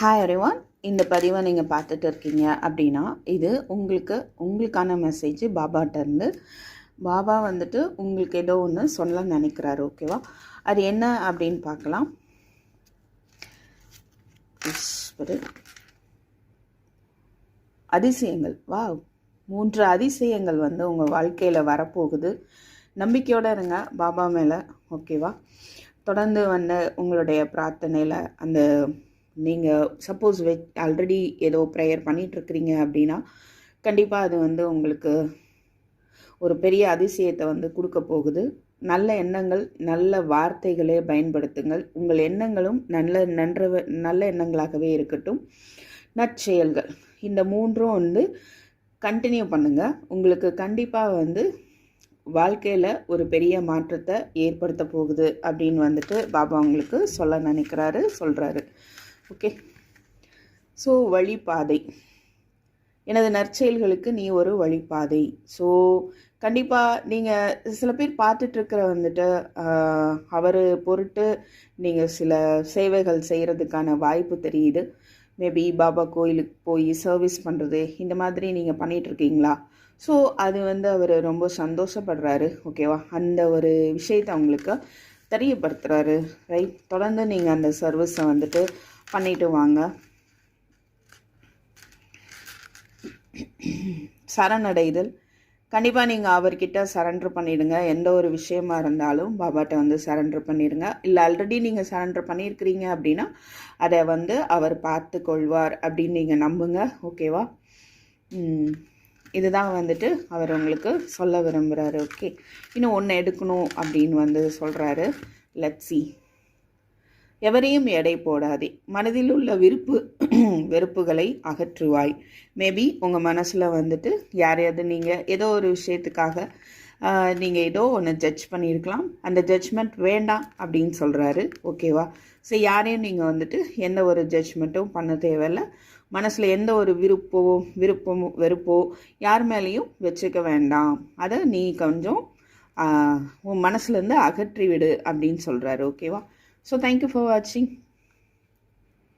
Hi everyone. இந்த பதிவை நீங்கள் பார்த்துட்டு இருக்கீங்க அப்படின்னா இது உங்களுக்கான மெசேஜ் பாபாட்டேருந்து. பாபா வந்துட்டு உங்களுக்கு ஏதோ ஒன்று சொல்ல நினைக்கிறாரு, ஓகேவா? அது என்ன அப்படின்னு பார்க்கலாம். அதிசயங்கள், வா 3 அதிசயங்கள் வந்து உங்கள் வாழ்க்கையில் வரப்போகுது. நம்பிக்கையோடு இருங்க பாபா மேலே, ஓகேவா? தொடர்ந்து வந்து உங்களுடைய பிரார்த்தனையில் அந்த நீங்கள் சப்போஸ் ஆல்ரெடி ஏதோ ப்ரேயர் பண்ணிகிட்ருக்கிறீங்க அப்படின்னா கண்டிப்பாக அது வந்து உங்களுக்கு ஒரு பெரிய அதிசயத்தை வந்து கொடுக்க போகுது. நல்ல எண்ணங்கள், நல்ல வார்த்தைகளே பயன்படுத்துங்கள். உங்கள் எண்ணங்களும் நல்ல எண்ணங்களாகவே இருக்கட்டும். நற்செயல்கள், இந்த 3ம் வந்து கண்டினியூ பண்ணுங்கள். உங்களுக்கு கண்டிப்பாக வந்து வாழ்க்கையில் ஒரு பெரிய மாற்றத்தை ஏற்படுத்த போகுது அப்படின்னு வந்துட்டு பாபா உங்களுக்கு சொல்கிறாரு. ஓகே, ஸோ வழிபாதை, எனது நற்செயல்களுக்கு நீ ஒரு வழிபாதை. ஸோ கண்டிப்பாக நீங்கள் சில பேர் பார்த்துட்ருக்கிற வந்துட்டு அவர் பொருட்டு நீங்கள் சில சேவைகள் செய்கிறதுக்கான வாய்ப்பு தெரியுது. மேபி பாபா கோயிலுக்கு போய் சர்வீஸ் பண்ணுறது, இந்த மாதிரி நீங்கள் பண்ணிகிட்ருக்கீங்களா? ஸோ அது வந்து அவர் ரொம்ப சந்தோஷப்படுறாரு, ஓகேவா? அந்த ஒரு விஷயத்தை அவங்களுக்கு தெரியப்படுத்துகிறாரு, ரைட்? தொடர்ந்து நீங்கள் அந்த சர்வீஸை வந்துட்டு பண்ணிட்டு வாங்க. சரணடைதல், கண்டிப்பாக நீங்கள் அவர்கிட்ட சரண்டர் பண்ணிவிடுங்க. எந்த ஒரு விஷயமா இருந்தாலும் பாபாட்ட வந்து சரண்டர் பண்ணிடுங்க. இல்லை ஆல்ரெடி நீங்கள் சரண்டர் பண்ணியிருக்கிறீங்க அப்படின்னா அதை வந்து அவர் பார்த்து கொள்வார் அப்படின்னு நீங்கள் நம்புங்க, ஓகேவா? இதுதான் வந்துட்டு அவர் உங்களுக்கு சொல்ல விரும்புகிறாரு, ஓகே? இன்னும் ஒன்று எடுக்கணும் அப்படின்னு வந்து சொல்கிறாரு. Let's see. எவரையும் எடை போடாதே, மனதில் உள்ள வெறுப்புகளை அகற்றுவாய். மேபி உங்கள் மனசில் வந்துட்டு யாரையாவது நீங்கள் ஏதோ ஒரு விஷயத்துக்காக நீங்கள் ஏதோ ஒன்று ஜட்ஜ் பண்ணியிருக்கலாம். அந்த ஜட்ஜ்மெண்ட் வேண்டாம் அப்படின்னு சொல்கிறாரு, ஓகேவா? ஸோ யாரையும் நீங்கள் வந்துட்டு எந்த ஒரு ஜட்ஜ்மெண்ட்டும் பண்ண தேவையில்லை. மனசில் எந்த ஒரு வெறுப்போ யார் மேலேயும் வச்சுக்க வேண்டாம். அதை நீ கொஞ்சம் உன் மனசுலேருந்து அகற்றிவிடு அப்படின்னு சொல்கிறாரு, ஓகேவா? ஸோ தேங்க்யூ ஃபார் வாட்சிங்.